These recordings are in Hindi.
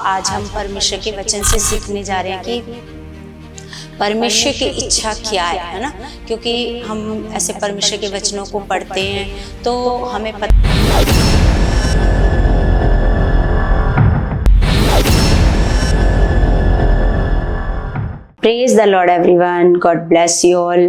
आज हम परमेश्वर के वचन से सीखने जा रहे हैं कि परमेश्वर की इच्छा क्या है ना। क्योंकि हम ऐसे परमेश्वर के वचनों को पढ़ते हैं तो हमें praise the Lord everyone, God bless you all.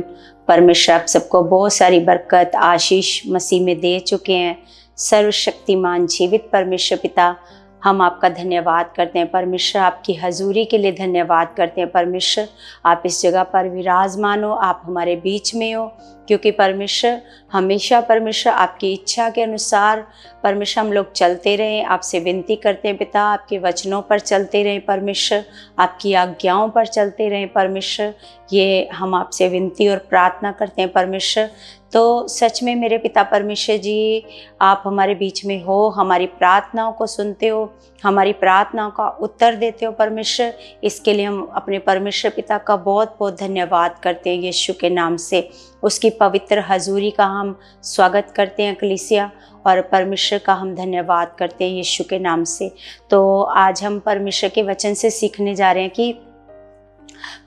परमेश्वर आप सबको बहुत सारी बरकत आशीष मसीह में दे चुके हैं। सर्वशक्तिमान जीवित परमेश्वर पिता, हम आपका धन्यवाद करते हैं। परमेश्वर आपकी हजूरी के लिए धन्यवाद करते हैं। परमेश्वर आप इस जगह पर विराजमान हो, आप हमारे बीच में हो, क्योंकि परमेश्वर हमेशा परमेश्वर आपकी इच्छा के अनुसार परमेश्वर हम लोग चलते रहें। आपसे विनती करते हैं पिता, आपके वचनों पर चलते रहें परमेश्वर, आपकी आज्ञाओं पर चलते रहें परमेश्वर। ये हम आपसे विनती और प्रार्थना करते हैं परमेश्वर। तो सच में मेरे पिता परमेश्वर जी, आप हमारे बीच में हो, हमारी प्रार्थनाओं को सुनते हो, हमारी प्रार्थनाओं का उत्तर देते हो परमेश्वर। इसके लिए हम अपने परमेश्वर पिता का बहुत बहुत धन्यवाद करते हैं यीशु के नाम से। उसकी पवित्र हजूरी का हम स्वागत करते हैं कलीसिया, और परमेश्वर का हम धन्यवाद करते हैं यीशु के नाम से। तो आज हम परमेश्वर के वचन से सीखने जा रहे हैं कि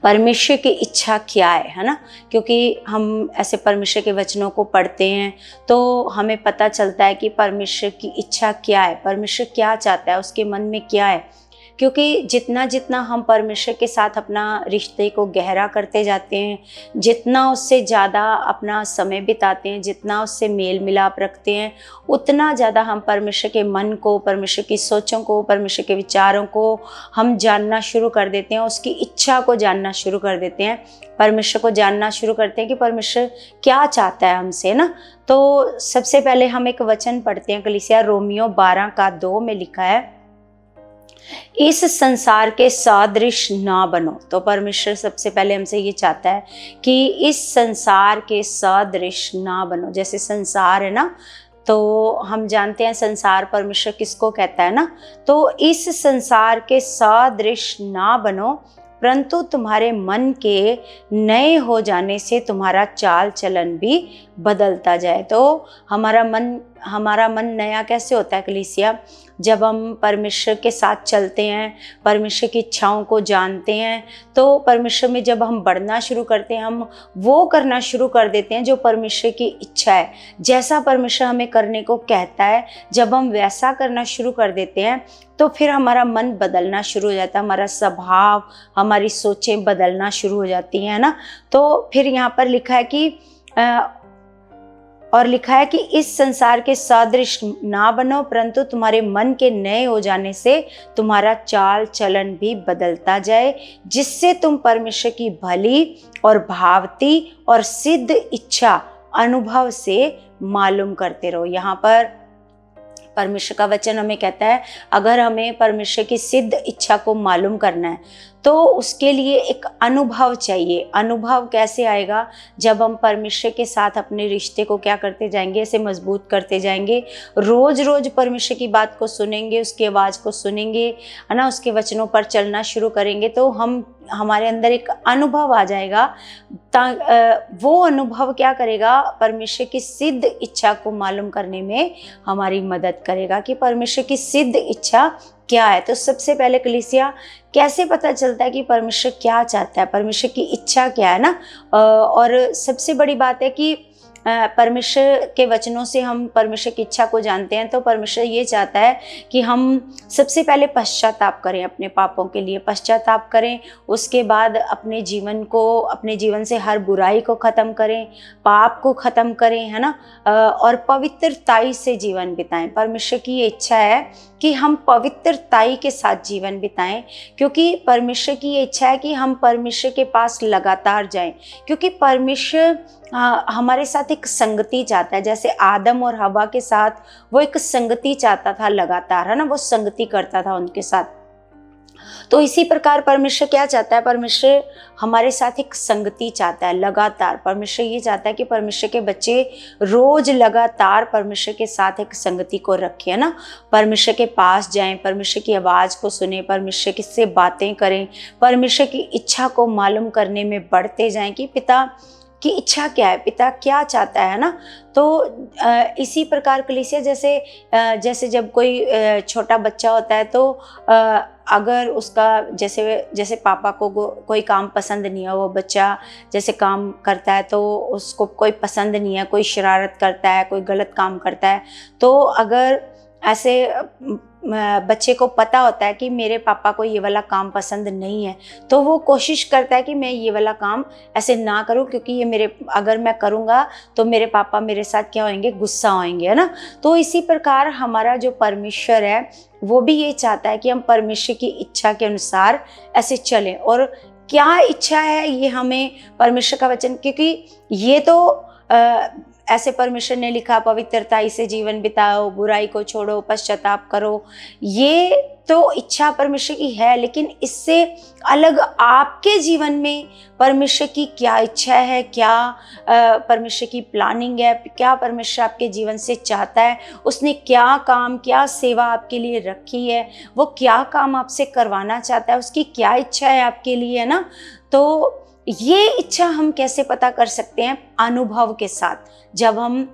परमेश्वर की इच्छा क्या है ना। क्योंकि हम ऐसे परमेश्वर के वचनों को पढ़ते हैं तो हमें पता चलता है कि परमेश्वर की इच्छा क्या है, परमेश्वर क्या चाहता है, उसके मन में क्या है। क्योंकि जितना जितना हम परमेश्वर के साथ अपना रिश्ते को गहरा करते जाते हैं, जितना उससे ज़्यादा अपना समय बिताते हैं, जितना उससे मेल मिलाप रखते हैं, उतना ज़्यादा हम परमेश्वर के मन को, परमेश्वर की सोचों को, परमेश्वर के विचारों को हम जानना शुरू कर देते हैं। उसकी इच्छा को जानना शुरू कर देते हैं, परमेश्वर को जानना शुरू करते हैं कि परमेश्वर क्या चाहता है हमसे ना। तो सबसे पहले हम एक वचन पढ़ते हैं कलीसिया, रोमियो 12:2 में लिखा है, इस संसार के सदृश ना बनो। तो परमेश्वर सबसे पहले हमसे ये चाहता है कि इस संसार के सदृश ना बनो। जैसे संसार है ना, तो हम जानते हैं संसार परमेश्वर किसको कहता है ना। तो इस संसार के सदृश ना बनो, परंतु तुम्हारे मन के नए हो जाने से तुम्हारा चाल चलन भी बदलता जाए। तो हमारा मन नया कैसे होता है कलीसिया? जब हम परमेश्वर के साथ चलते हैं, परमेश्वर की इच्छाओं को जानते हैं, तो परमेश्वर में जब हम बढ़ना शुरू करते हैं, हम वो करना शुरू कर देते हैं जो परमेश्वर की इच्छा है। जैसा परमेश्वर हमें करने को कहता है, जब हम वैसा करना शुरू कर देते हैं तो फिर हमारा मन बदलना शुरू हो जाता है, हमारा स्वभाव, हमारी सोचें बदलना शुरू हो जाती हैं ना। तो फिर यहाँ पर लिखा है कि इस संसार के सदृश ना बनो, परंतु तुम्हारे मन के नए हो जाने से तुम्हारा चाल चलन भी बदलता जाए, जिससे तुम परमेश्वर की भली और भावती और सिद्ध इच्छा अनुभव से मालूम करते रहो। यहाँ पर परमेश्वर का वचन हमें कहता है, अगर हमें परमेश्वर की सिद्ध इच्छा को मालूम करना है तो उसके लिए एक अनुभव चाहिए। अनुभव कैसे आएगा? जब हम परमेश्वर के साथ अपने रिश्ते को क्या करते जाएंगे, ऐसे मजबूत करते जाएंगे, रोज रोज परमेश्वर की बात को सुनेंगे, उसकी आवाज़ को सुनेंगे है ना, उसके वचनों पर चलना शुरू करेंगे, तो हमारे अंदर एक अनुभव आ जाएगा। वो अनुभव क्या करेगा? परमेश्वर की सिद्ध इच्छा को मालूम करने में हमारी मदद करेगा कि परमेश्वर की सिद्ध इच्छा क्या है। तो सबसे पहले कलीसिया, कैसे पता चलता है कि परमेश्वर क्या चाहता है, परमेश्वर की इच्छा क्या है ना। और सबसे बड़ी बात है कि परमेश्वर के वचनों से हम परमेश्वर की इच्छा को जानते हैं। तो परमेश्वर ये चाहता है कि हम सबसे पहले पश्चाताप करें, अपने पापों के लिए पश्चाताप करें, उसके बाद अपने जीवन से हर बुराई को ख़त्म करें, पाप को ख़त्म करें है ना, और पवित्रताई से जीवन बिताएं। परमेश्वर की ये इच्छा है कि हम पवित्रताई के साथ जीवन बिताएं, क्योंकि परमेश्वर की ये इच्छा है कि हम परमेश्वर के पास लगातार जाएं, क्योंकि परमेश्वर हमारे साथ एक संगति चाहता है। जैसे आदम और हवा के साथ वो एक संगति चाहता था लगातार, है ना, वो संगति करता था उनके साथ। तो इसी प्रकार परमेश्वर क्या चाहता है? परमेश्वर हमारे साथ एक संगति चाहता है लगातार। परमेश्वर ये चाहता है कि परमेश्वर के बच्चे रोज लगातार परमेश्वर के साथ एक संगति को रखें, है ना, परमेश्वर के पास जाएं, परमेश्वर की आवाज़ को सुने, परमेश्वर से बातें करें, परमेश्वर की इच्छा को मालूम करने में बढ़ते जाएं कि पिता की इच्छा क्या है, पिता क्या चाहता है ना। तो इसी प्रकार कलीसिया जैसे जब कोई छोटा बच्चा होता है तो अगर उसका जैसे पापा को कोई काम पसंद नहीं है, वो बच्चा जैसे काम करता है तो उसको कोई पसंद नहीं है, कोई शरारत करता है, कोई गलत काम करता है, तो अगर ऐसे बच्चे को पता होता है कि मेरे पापा को ये वाला काम पसंद नहीं है, तो वो कोशिश करता है कि मैं ये वाला काम ऐसे ना करूं, क्योंकि ये अगर मैं करूंगा तो मेरे पापा मेरे साथ क्या होंगे, गुस्सा होंगे, है ना। तो इसी प्रकार हमारा जो परमेश्वर है वो भी ये चाहता है कि हम परमेश्वर की इच्छा के अनुसार ऐसे चलें। और क्या इच्छा है ये हमें परमेश्वर का वचन, क्योंकि ये तो ऐसे परमेश्वर ने लिखा, पवित्रता से जीवन बिताओ, बुराई को छोड़ो, पश्चाताप करो, ये तो इच्छा परमेश्वर की है। लेकिन इससे अलग आपके जीवन में परमेश्वर की क्या इच्छा है, क्या परमेश्वर की प्लानिंग है, क्या परमेश्वर आपके जीवन से चाहता है, उसने क्या काम, क्या सेवा आपके लिए रखी है, वो क्या काम आपसे करवाना चाहता है, उसकी क्या इच्छा है आपके लिए, है ना। तो ये इच्छा हम कैसे पता कर सकते हैं? अनुभव के साथ। जब हम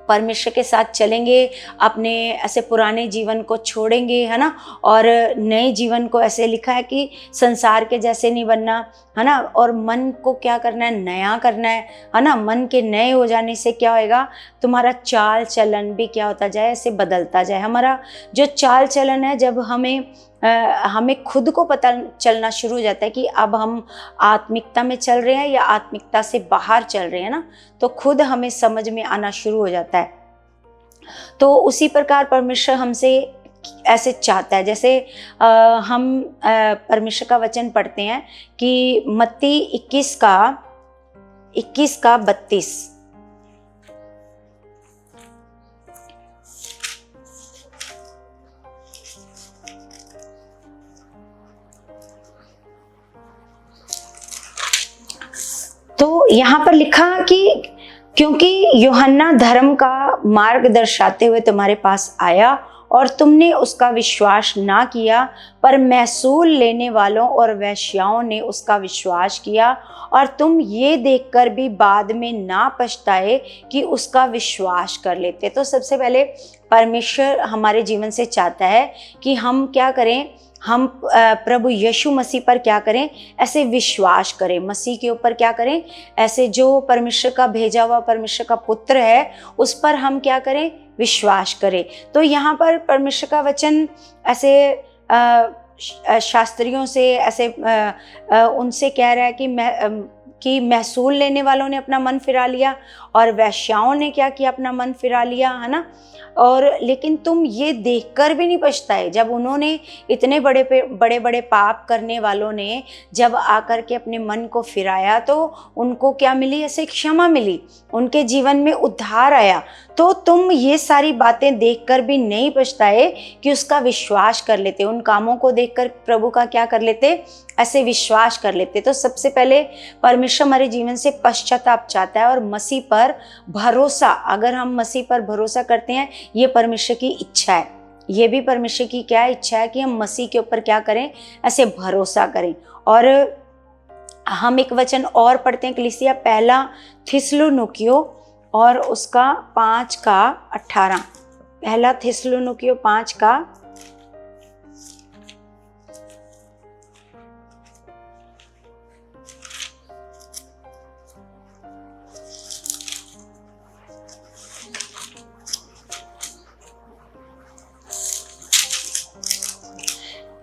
परमेश्वर के साथ चलेंगे, अपने ऐसे पुराने जीवन को छोड़ेंगे, है ना, और नए जीवन को, ऐसे लिखा है कि संसार के जैसे नहीं बनना, है ना, और मन को क्या करना है, नया करना है ना। मन के नए हो जाने से क्या होएगा, तुम्हारा चाल चलन भी क्या होता जाए, ऐसे बदलता जाए। हमारा जो चाल चलन है, जब हमें खुद को पता चलना शुरू हो जाता है कि अब हम आत्मिकता में चल रहे हैं या आत्मिकता से बाहर चल रहे हैं ना, तो खुद हमें समझ में आना शुरू हो जाता है। तो उसी प्रकार परमेश्वर हमसे ऐसे चाहता है। जैसे हम परमेश्वर का वचन पढ़ते हैं कि मत्ती 21 का 32, तो यहाँ पर लिखा कि क्योंकि यूहन्ना धर्म का मार्ग दर्शाते हुए तुम्हारे पास आया और तुमने उसका विश्वास ना किया, पर महसूल लेने वालों और वेश्याओं ने उसका विश्वास किया, और तुम ये देखकर भी बाद में ना पछताए कि उसका विश्वास कर लेते। तो सबसे पहले परमेश्वर हमारे जीवन से चाहता है कि हम क्या करें, हम प्रभु यीशु मसीह पर क्या करें, ऐसे विश्वास करें, मसीह के ऊपर क्या करें, ऐसे जो परमेश्वर का भेजा हुआ परमेश्वर का पुत्र है उस पर हम क्या करें, विश्वास करें। तो यहाँ पर परमेश्वर का वचन ऐसे शास्त्रियों से ऐसे उनसे कह रहा है कि महसूल लेने वालों ने अपना मन फिरा लिया और वेश्याओं ने क्या किया, अपना मन फिरा लिया, है ना। और लेकिन तुम ये देखकर भी नहीं पछताए। जब उन्होंने इतने बड़े पाप करने वालों ने जब आकर के अपने मन को फिराया तो उनको क्या मिली, ऐसे क्षमा मिली, उनके जीवन में उद्धार आया। तो तुम ये सारी बातें देखकर भी नहीं पछताए कि उसका विश्वास कर लेते, उन कामों को देखकर प्रभु का क्या कर लेते, ऐसे विश्वास कर लेते। तो सबसे पहले परमेश्वर हमारे जीवन से पश्चाताप चाहता है और मसीह पर भरोसा, अगर हम मसीह पर भरोसा करते हैं, ये परमेश्वर की इच्छा है। ये भी परमेश्वर की क्या इच्छा है कि हम मसीह के ऊपर क्या करें, ऐसे भरोसा करें। और हम एक वचन और पढ़ते हैं, कलीसिया पहला थिस्सलुनीकियों और उसका 5:18, पहला थिस्सलुनीकियों 5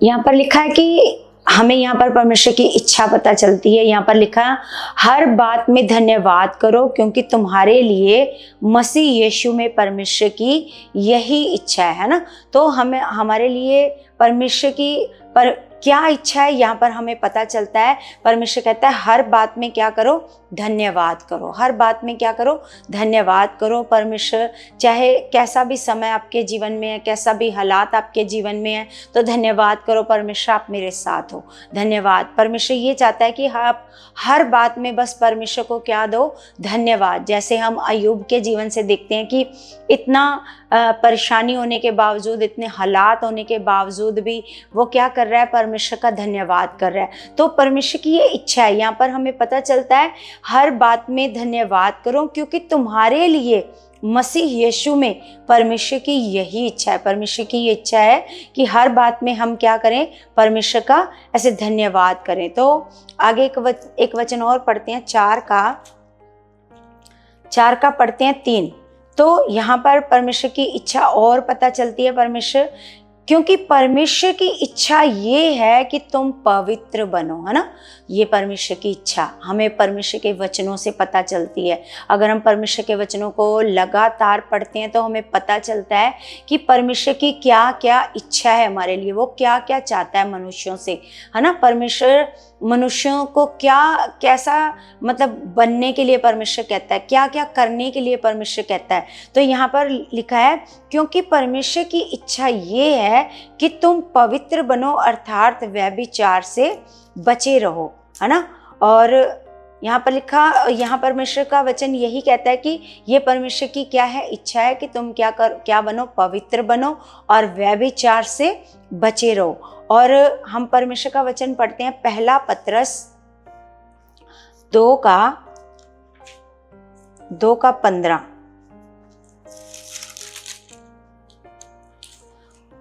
यहाँ पर लिखा है कि हमें यहाँ पर परमेश्वर की इच्छा पता चलती है। यहाँ पर लिखा है, हर बात में धन्यवाद करो क्योंकि तुम्हारे लिए मसीह यीशु में परमेश्वर की यही इच्छा है ना। तो हमें हमारे लिए परमेश्वर की क्या इच्छा है यहाँ पर हमें पता चलता है। परमेश्वर कहता है हर बात में क्या करो, धन्यवाद करो, हर बात में क्या करो, धन्यवाद करो। परमेश्वर चाहे कैसा भी समय आपके जीवन में है, कैसा भी हालात आपके जीवन में है, तो धन्यवाद करो, परमेश्वर आप मेरे साथ हो, धन्यवाद। परमेश्वर ये चाहता है कि आप हर बात में बस परमेश्वर को क्या दो, धन्यवाद। जैसे हम अय्यूब के जीवन से देखते हैं कि इतना परेशानी होने के बावजूद, इतने हालात होने के बावजूद भी वो क्या कर रहा है, परमेश्वर का धन्यवाद कर रहा है। तो परमेश्वर की ये इच्छा है, यहाँ पर हमें पता चलता है हर बात में धन्यवाद करो, क्योंकि तुम्हारे लिए मसीह यीशु में परमेश्वर की यही इच्छा है। परमेश्वर की ये इच्छा है कि हर बात में हम क्या करें, परमेश्वर का ऐसे धन्यवाद करें। तो आगे एक वचन और पढ़ते हैं, 4 का पढ़ते हैं 3। तो यहाँ पर परमेश्वर की इच्छा और पता चलती है। क्योंकि परमेश्वर की इच्छा ये है कि तुम पवित्र बनो, है ना। ये परमेश्वर की इच्छा हमें परमेश्वर के वचनों से पता चलती है। अगर हम परमेश्वर के वचनों को लगातार पढ़ते हैं तो हमें पता चलता है कि परमेश्वर की क्या क्या इच्छा है हमारे लिए, वो क्या क्या चाहता है मनुष्यों से, है ना। परमेश्वर मनुष्यों को कैसा मतलब बनने के लिए परमेश्वर कहता है, क्या क्या करने के लिए परमेश्वर कहता है। तो यहाँ पर लिखा है, क्योंकि परमेश्वर की इच्छा ये है कि तुम पवित्र बनो, अर्थात व्यभिचार से बचे रहो, है ना। और यहाँ पर परमेश्वर का वचन यही कहता है कि ये परमेश्वर की क्या है, इच्छा है कि तुम क्या बनो, पवित्र बनो और व्यभिचार से बचे रहो। और हम परमेश्वर का वचन पढ़ते हैं, पहला पतरस 2 का 15।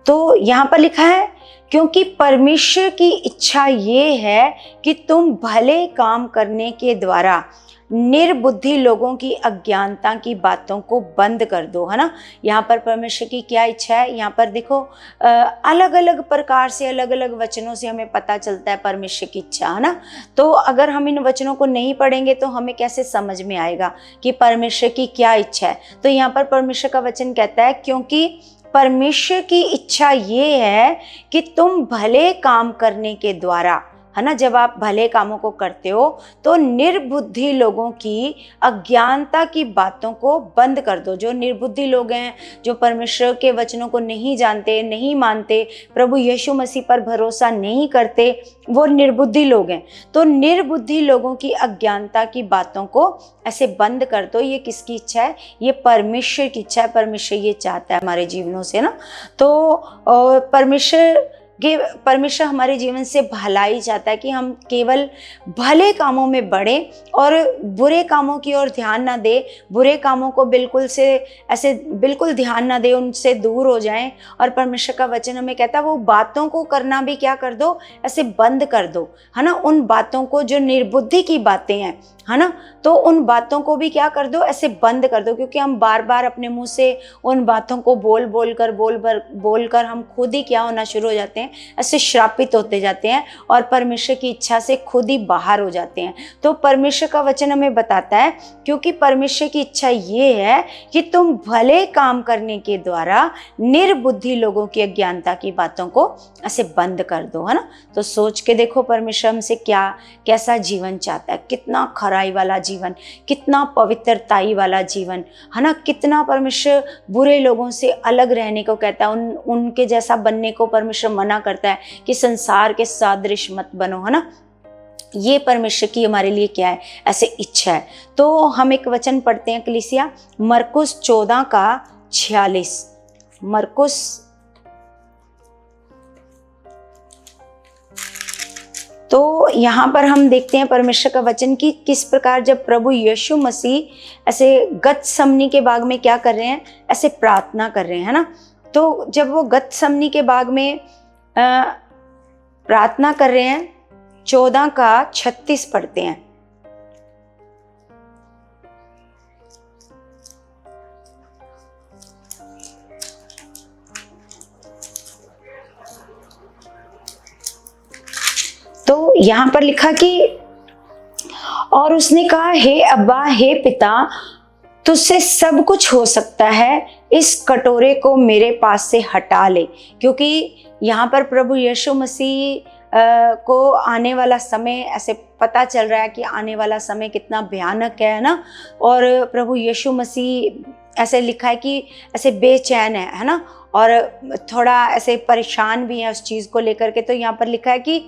तो यहाँ पर लिखा है, क्योंकि परमेश्वर की इच्छा ये है कि तुम भले काम करने के द्वारा निर्बुद्धि लोगों की अज्ञानता की बातों को बंद कर दो, है ना। यहाँ पर परमेश्वर की क्या इच्छा है, यहाँ पर देखो अलग अलग प्रकार से, अलग अलग वचनों से हमें पता चलता है परमेश्वर की इच्छा, है ना। तो अगर हम इन वचनों को नहीं पढ़ेंगे तो हमें कैसे समझ में आएगा कि परमेश्वर की क्या इच्छा है। तो यहाँ पर परमेश्वर का वचन कहता है, क्योंकि परमेश्वर की इच्छा ये है कि तुम भले काम करने के द्वारा, है ना, जब आप भले कामों को करते हो तो निर्बुद्धि लोगों की अज्ञानता की बातों को बंद कर दो। जो निर्बुद्धि लोग हैं, जो परमेश्वर के वचनों को नहीं जानते, नहीं मानते, प्रभु यीशु मसीह पर भरोसा नहीं करते, वो निर्बुद्धि लोग हैं। तो निर्बुद्धि लोगों की अज्ञानता की बातों को ऐसे बंद कर दो। ये किसकी इच्छा है? ये परमेश्वर की इच्छा है। परमेश्वर ये चाहता है हमारे जीवनों से ना। तो परमेश्वर हमारे जीवन से भलाई चाहता है कि हम केवल भले कामों में बढ़ें और बुरे कामों की ओर ध्यान ना दे, बुरे कामों को बिल्कुल ध्यान ना दे, उनसे दूर हो जाएं। और परमेश्वर का वचन हमें कहता है वो बातों को करना भी क्या कर दो, ऐसे बंद कर दो, है ना। उन बातों को जो निर्बुद्धि की बातें हैं, है ना, तो उन बातों को भी क्या कर दो, ऐसे बंद कर दो। क्योंकि हम बार बार अपने मुंह से उन बातों को बोल कर हम खुद ही क्या होना शुरू हो जाते हैं, ऐसे श्रापित होते जाते हैं और परमेश्वर की इच्छा से खुद ही बाहर हो जाते हैं। तो परमेश्वर का वचन हमें बताता है, क्योंकि परमेश्वर की इच्छा ये है कि तुम भले काम करने के द्वारा निर्बुद्धि लोगों की अज्ञानता की बातों को ऐसे बंद कर दो, है ना। तो सोच के देखो परमेश्वर हमसे कैसा जीवन चाहता है, कितना खराई वाला जीवन, कितना पवित्रताई वाला जीवन, है ना। कितना परमेश्वर बुरे लोगों से अलग रहने को कहता है, उनके जैसा बनने को परमेश्वर मना करता है कि संसार के सादृश मत बनो, है ना। ये परमेश्वर की हमारे लिए क्या है, ऐसे इच्छा है। तो हम एक वचन पढ़ते हैं कलीसिया, मरकुस 14 का 46। मरकुस तो यहाँ पर हम देखते हैं परमेश्वर का वचन की किस प्रकार जब प्रभु यीशु मसीह ऐसे गतसमनी के बाग में क्या कर रहे हैं, ऐसे प्रार्थना कर रहे हैं, है ना। तो जब वो गतसमनी के बाग में प्रार्थना कर रहे हैं, 14 का 36 पढ़ते हैं। तो यहाँ पर लिखा कि और उसने कहा, हे अब्बा, हे पिता, तुझसे सब कुछ हो सकता है, इस कटोरे को मेरे पास से हटा ले। क्योंकि यहाँ पर प्रभु यीशु मसीह को आने वाला समय ऐसे पता चल रहा है कि आने वाला समय कितना भयानक है ना। और प्रभु यीशु मसीह ऐसे लिखा है कि ऐसे बेचैन है ना, और थोड़ा ऐसे परेशान भी है उस चीज़ को लेकर के। तो यहाँ पर लिखा है कि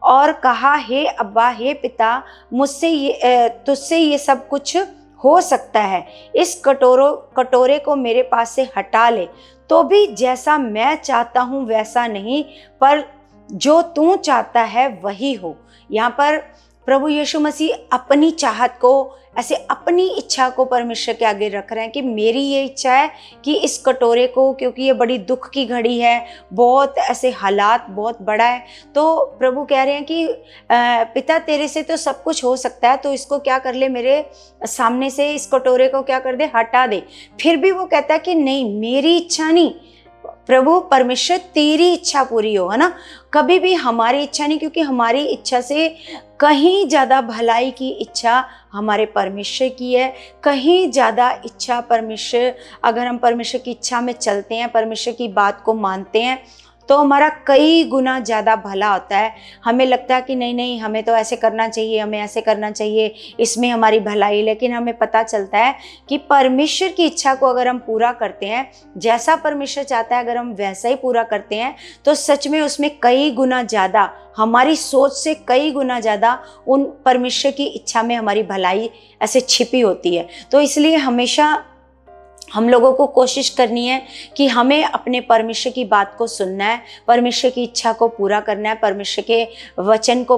और कहा, हे अब्बा, हे पिता, तुझसे ये सब कुछ हो सकता है इस कटोरे को मेरे पास से हटा ले, तो भी जैसा मैं चाहता हूँ वैसा नहीं, पर जो तू चाहता है वही हो। यहाँ पर प्रभु यीशु मसीह अपनी चाहत को, ऐसे अपनी इच्छा को परमेश्वर के आगे रख रहे हैं कि मेरी ये इच्छा है कि इस कटोरे को, क्योंकि ये बड़ी दुख की घड़ी है, बहुत ऐसे हालात बहुत बड़ा है, तो प्रभु कह रहे हैं कि पिता तेरे से तो सब कुछ हो सकता है, तो इसको क्या कर ले, मेरे सामने से इस कटोरे को क्या कर दे, हटा दे। फिर भी वो कहता है कि नहीं, मेरी इच्छा नहीं प्रभु परमेश्वर, तेरी इच्छा पूरी हो, है ना। कभी भी हमारी इच्छा नहीं, क्योंकि हमारी इच्छा से कहीं ज़्यादा भलाई की इच्छा हमारे परमेश्वर की है। कहीं ज़्यादा इच्छा परमेश्वर, अगर हम परमेश्वर की इच्छा में चलते हैं, परमेश्वर की बात को मानते हैं, तो हमारा कई गुना ज़्यादा भला होता है। हमें लगता है कि नहीं नहीं, हमें तो ऐसे करना चाहिए, हमें ऐसे करना चाहिए, इसमें हमारी भलाई, लेकिन हमें पता चलता है कि परमेश्वर की इच्छा को अगर हम पूरा करते हैं, जैसा परमेश्वर चाहता है अगर हम वैसा ही पूरा करते हैं, तो सच में उसमें कई गुना ज़्यादा, हमारी सोच से कई गुना ज़्यादा उन परमेश्वर की इच्छा में हमारी भलाई ऐसे छिपी होती है। तो इसलिए हमेशा हम लोगों को कोशिश करनी है कि हमें अपने परमेश्वर की बात को सुनना है, परमेश्वर की इच्छा को पूरा करना है, परमेश्वर के वचन को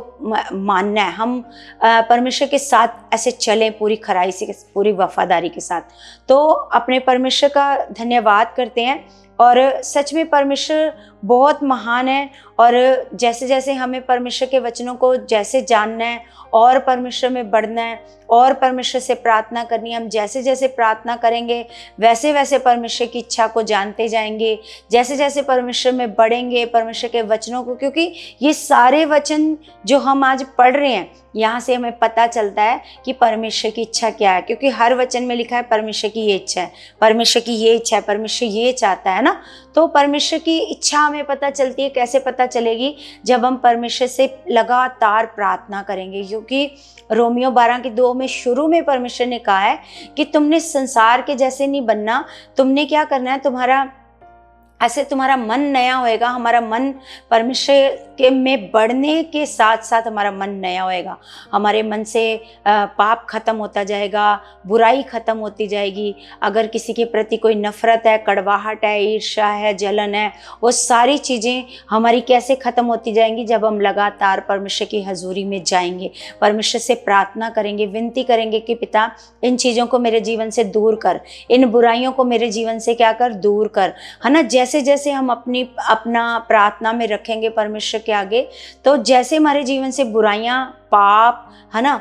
मानना है। हम परमेश्वर के साथ ऐसे चलें पूरी खराई से, पूरी वफादारी के साथ। तो अपने परमेश्वर का धन्यवाद करते हैं, और सच में परमेश्वर बहुत महान है। और जैसे जैसे हमें परमेश्वर के वचनों को जैसे जानना है, और परमेश्वर में बढ़ना है, और परमेश्वर से प्रार्थना करनी है, हम जैसे जैसे प्रार्थना करेंगे वैसे वैसे परमेश्वर की इच्छा को जानते जाएंगे। जैसे जैसे परमेश्वर में बढ़ेंगे, परमेश्वर के वचनों को, क्योंकि ये सारे वचन जो हम आज पढ़ रहे हैं, यहाँ से हमें पता चलता है कि परमेश्वर की इच्छा क्या है, क्योंकि हर वचन में लिखा है परमेश्वर की ये इच्छा है, परमेश्वर की ये इच्छा है, परमेश्वर ये चाहता है ना। तो परमेश्वर की इच्छा हमें पता चलती है, कैसे पता चलेगी, जब हम परमेश्वर से लगातार प्रार्थना करेंगे। क्योंकि रोमियो 12:2 में शुरू में परमेश्वर ने कहा है कि तुमने संसार के जैसे नहीं बनना, तुमने क्या करना है, तुम्हारा मन नया होएगा। हमारा मन परमेश्वर के में बढ़ने के साथ साथ हमारा मन नया होएगा। हमारे मन से पाप खत्म होता जाएगा, बुराई खत्म होती जाएगी। अगर किसी के प्रति कोई नफरत है, कड़वाहट है, ईर्ष्या है, जलन है, वो सारी चीज़ें हमारी कैसे ख़त्म होती जाएंगी, जब हम लगातार परमेश्वर की हजूरी में जाएंगे, परमेश्वर से प्रार्थना करेंगे, विनती करेंगे कि पिता इन चीज़ों को मेरे जीवन से दूर कर, इन बुराइयों को मेरे जीवन से क्या कर, दूर कर, है ना। जैसे जैसे हम अपना प्रार्थना में रखेंगे परमेश्वर के आगे, तो जैसे हमारे जीवन से बुराइयां, पाप, है ना,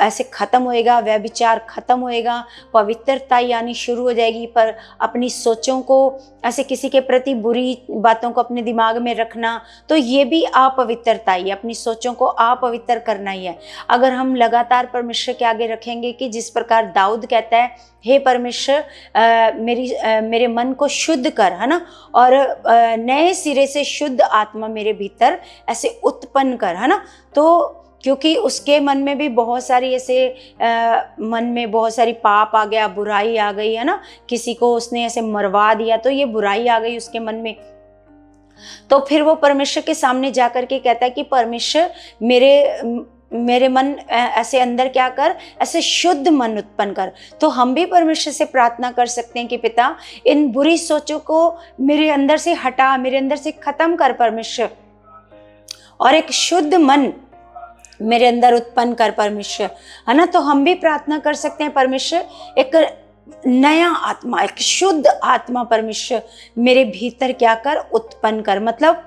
ऐसे खत्म होएगा, व्यभिचार खत्म होएगा, पवित्रता यानी शुरू हो जाएगी। पर अपनी सोचों को, ऐसे किसी के प्रति बुरी बातों को अपने दिमाग में रखना, तो ये भी अपवित्रता ही है, अपनी सोचों को अपवित्र करना ही है। अगर हम लगातार परमेश्वर के आगे रखेंगे कि जिस प्रकार दाऊद कहता है, हे परमेश्वर मेरे मन को शुद्ध कर, है ना, और नए सिरे से शुद्ध आत्मा मेरे भीतर ऐसे उत्पन्न कर, है ना। तो क्योंकि उसके मन में भी बहुत सारी ऐसे मन में बहुत सारी पाप आ गया, बुराई आ गई, है ना, किसी को उसने ऐसे मरवा दिया, तो ये बुराई आ गई उसके मन में। तो फिर वो परमेश्वर के सामने जाकर के कहता है कि परमेश्वर मेरे मन ऐसे अंदर क्या कर, ऐसे शुद्ध मन उत्पन्न कर। तो हम भी परमेश्वर से प्रार्थना कर सकते हैं कि पिता इन बुरी सोचों को मेरे अंदर से हटा, मेरे अंदर से खत्म कर परमेश्वर, और एक शुद्ध मन मेरे अंदर उत्पन्न कर परमेश्वर, है ना। तो हम भी प्रार्थना कर सकते हैं, परमेश्वर एक नया आत्मा, एक शुद्ध आत्मा परमेश्वर मेरे भीतर क्या कर, उत्पन्न कर। मतलब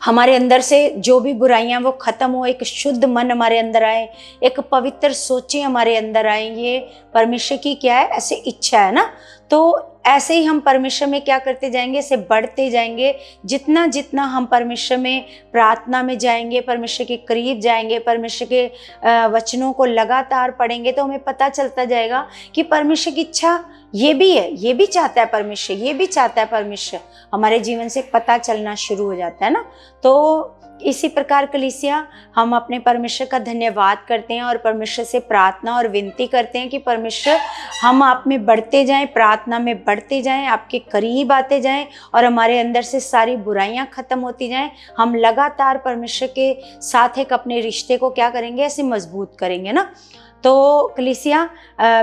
हमारे अंदर से जो भी बुराइयां वो खत्म हो, एक शुद्ध मन हमारे अंदर आए, एक पवित्र सोचें हमारे अंदर आए। ये परमेश्वर की क्या है, ऐसे इच्छा है ना। तो ऐसे ही हम परमेश्वर में क्या करते जाएंगे, ऐसे बढ़ते जाएंगे। जितना जितना हम परमेश्वर में प्रार्थना में जाएंगे, परमेश्वर के करीब जाएंगे, परमेश्वर के वचनों को लगातार पढ़ेंगे, तो हमें पता चलता जाएगा कि परमेश्वर की इच्छा ये भी है, ये भी चाहता है परमेश्वर, ये भी चाहता है परमेश्वर, हमारे जीवन से पता चलना शुरू हो जाता है ना। तो इसी प्रकार कलीसिया हम अपने परमेश्वर का धन्यवाद करते हैं और परमेश्वर से प्रार्थना और विनती करते हैं कि परमेश्वर हम आप में बढ़ते जाएं, प्रार्थना में बढ़ते जाएं, आपके करीब आते जाएं, और हमारे अंदर से सारी बुराइयां खत्म होती जाएं। हम लगातार परमेश्वर के साथ एक अपने रिश्ते को क्या करेंगे, ऐसे मजबूत करेंगे ना। तो कलीसिया,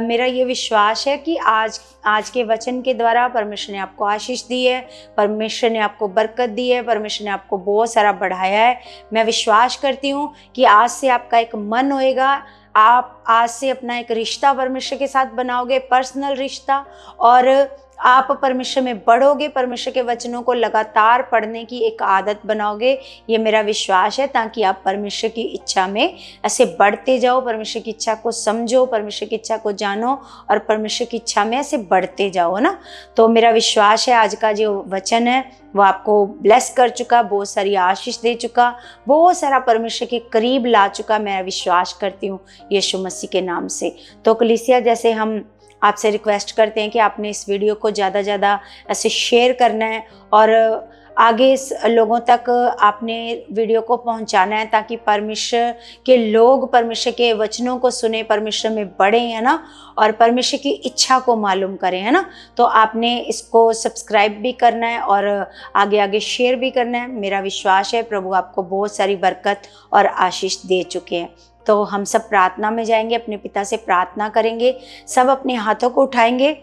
मेरा ये विश्वास है कि आज के वचन के द्वारा परमेश्वर ने आपको आशीष दी है, परमेश्वर ने आपको बरकत दी है, परमेश्वर ने आपको बहुत सारा बढ़ाया है। मैं विश्वास करती हूँ कि आज से आपका एक मन होएगा, आप आज से अपना एक रिश्ता परमेश्वर के साथ बनाओगे, पर्सनल रिश्ता, और आप परमेश्वर में बढ़ोगे, परमेश्वर के वचनों को लगातार पढ़ने की एक आदत बनाओगे। ये मेरा विश्वास है, ताकि आप परमेश्वर की इच्छा में ऐसे बढ़ते जाओ, परमेश्वर की इच्छा को समझो, परमेश्वर की इच्छा को जानो और परमेश्वर की इच्छा में ऐसे बढ़ते जाओ ना। तो मेरा विश्वास है आज का जो वचन है वो आपको ब्लेस कर चुका, बहुत सारी आशीष दे चुका, बहुत सारा परमेश्वर के करीब ला चुका। मैं विश्वास करती हूँ यीशु मसीह के नाम से। तो कलीसिया, जैसे हम आपसे रिक्वेस्ट करते हैं कि आपने इस वीडियो को ज़्यादा ज़्यादा ऐसे शेयर करना है और आगे लोगों तक आपने वीडियो को पहुंचाना है, ताकि परमेश्वर के लोग परमेश्वर के वचनों को सुने, परमेश्वर में बढ़े, है ना, और परमेश्वर की इच्छा को मालूम करें, है ना। तो आपने इसको सब्सक्राइब भी करना है और आगे आगे शेयर भी करना है। मेरा विश्वास है प्रभु आपको बहुत सारी बरकत और आशीष दे चुके हैं। तो हम सब प्रार्थना में जाएंगे, अपने पिता से प्रार्थना करेंगे, सब अपने हाथों को उठाएंगे।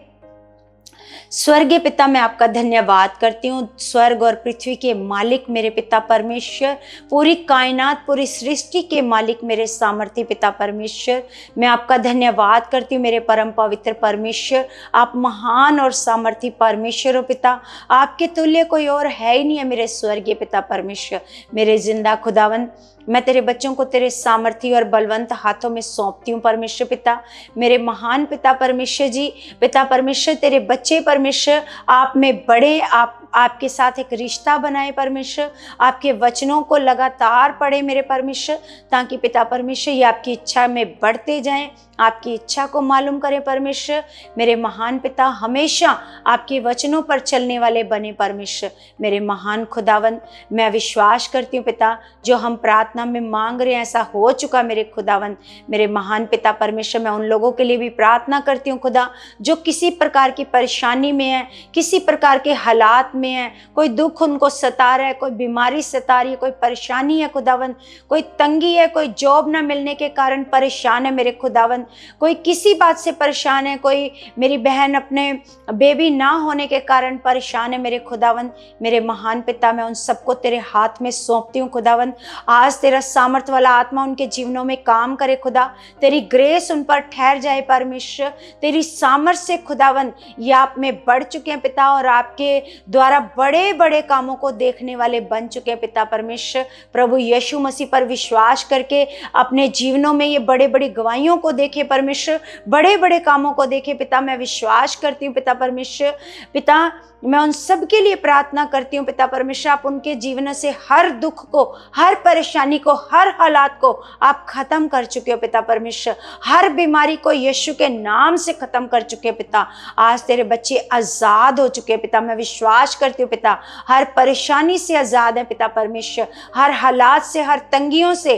स्वर्गीय पिता, मैं आपका धन्यवाद करती हूँ। स्वर्ग और पृथ्वी के मालिक मेरे पिता परमेश्वर, पूरी कायनात, पूरी सृष्टि के मालिक मेरे सामर्थी पिता परमेश्वर, मैं आपका धन्यवाद करती हूँ मेरे परम पवित्र परमेश्वर। आप महान और सामर्थी परमेश्वर हो पिता, आपके तुल्य कोई और है ही नहीं है मेरे स्वर्गीय पिता परमेश्वर। मेरे जिंदा खुदावन, मैं तेरे बच्चों को तेरे सामर्थी और बलवंत हाथों में सौंपती हूँ परमेश्वर पिता। मेरे महान पिता परमेश्वर जी, पिता परमेश्वर, तेरे बच्चे परमेश्वर आप में बड़े, आपके साथ एक रिश्ता बनाए परमेश्वर, आपके वचनों को लगातार पढ़े मेरे परमेश्वर, ताकि पिता परमेश्वर ये आपकी इच्छा में बढ़ते जाएं, आपकी इच्छा को मालूम करें परमेश्वर। मेरे महान पिता, हमेशा आपके वचनों पर चलने वाले बने परमेश्वर। मेरे महान खुदावन, मैं विश्वास करती हूँ पिता, जो हम प्रार्थना में मांग रहे हैं ऐसा हो चुका मेरे खुदावन। मेरे महान पिता परमेश्वर, मैं उन लोगों के लिए भी प्रार्थना करती हूँ खुदा, जो किसी प्रकार की परेशानी में है, किसी प्रकार के हालात में है, कोई दुख उनको सता रहा है, कोई बीमारी सता रही है, कोई परेशानी है खुदावन, कोई तंगी है, कोई जॉब ना मिलने के कारण परेशान है मेरे खुदावन, कोई किसी बात से परेशान है, कोई मेरी बहन अपने बेबी ना होने के कारण परेशान है मेरे खुदावन। मेरे महान पिता, मैं उन सबको तेरे हाथ में सौंपती हूँ खुदावन। आज तेरा सामर्थ वाला आत्मा उनके जीवनों में काम करे खुदा, तेरी ग्रेस उन पर ठहर जाए परमेश्वर, तेरी सामर्थ से खुदावन ये आप में बढ़ चुके हैं पिता, और आपके द्वारा बड़े बड़े कामों को देखने वाले बन चुके हैं पिता परमेश्वर। प्रभु यीशु मसीह पर विश्वास करके अपने जीवनों में ये बड़े बड़ी गवाहियों को देखे परमेश्वर, बड़े बड़े कामों को देखे पिता। मैं विश्वास करती हूँ पिता परमेश्वर, पिता मैं उन सब के लिए प्रार्थना करती हूँ पिता परमेश्वर, आप उनके जीवन से हर दुख को, हर परेशानी को, हर हालात को आप खत्म कर चुके हो पिता परमेश्वर, हर बीमारी को यीशु के नाम से खत्म कर चुके पिता। आज तेरे बच्चे आजाद हो चुके पिता, मैं विश्वास करती हूँ पिता, हर परेशानी से आजाद है पिता परमेश्वर, हर हालात से, हर तंगियों से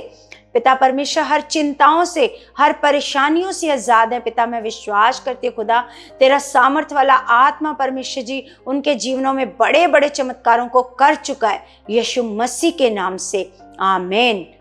पिता परमेश्वर, हर चिंताओं से, हर परेशानियों से आजाद है पिता। मैं विश्वास करती हूँ खुदा, तेरा सामर्थ वाला आत्मा परमेश्वर जी उनके जीवनों में बड़े बड़े चमत्कारों को कर चुका है, यीशु मसीह के नाम से, आमीन।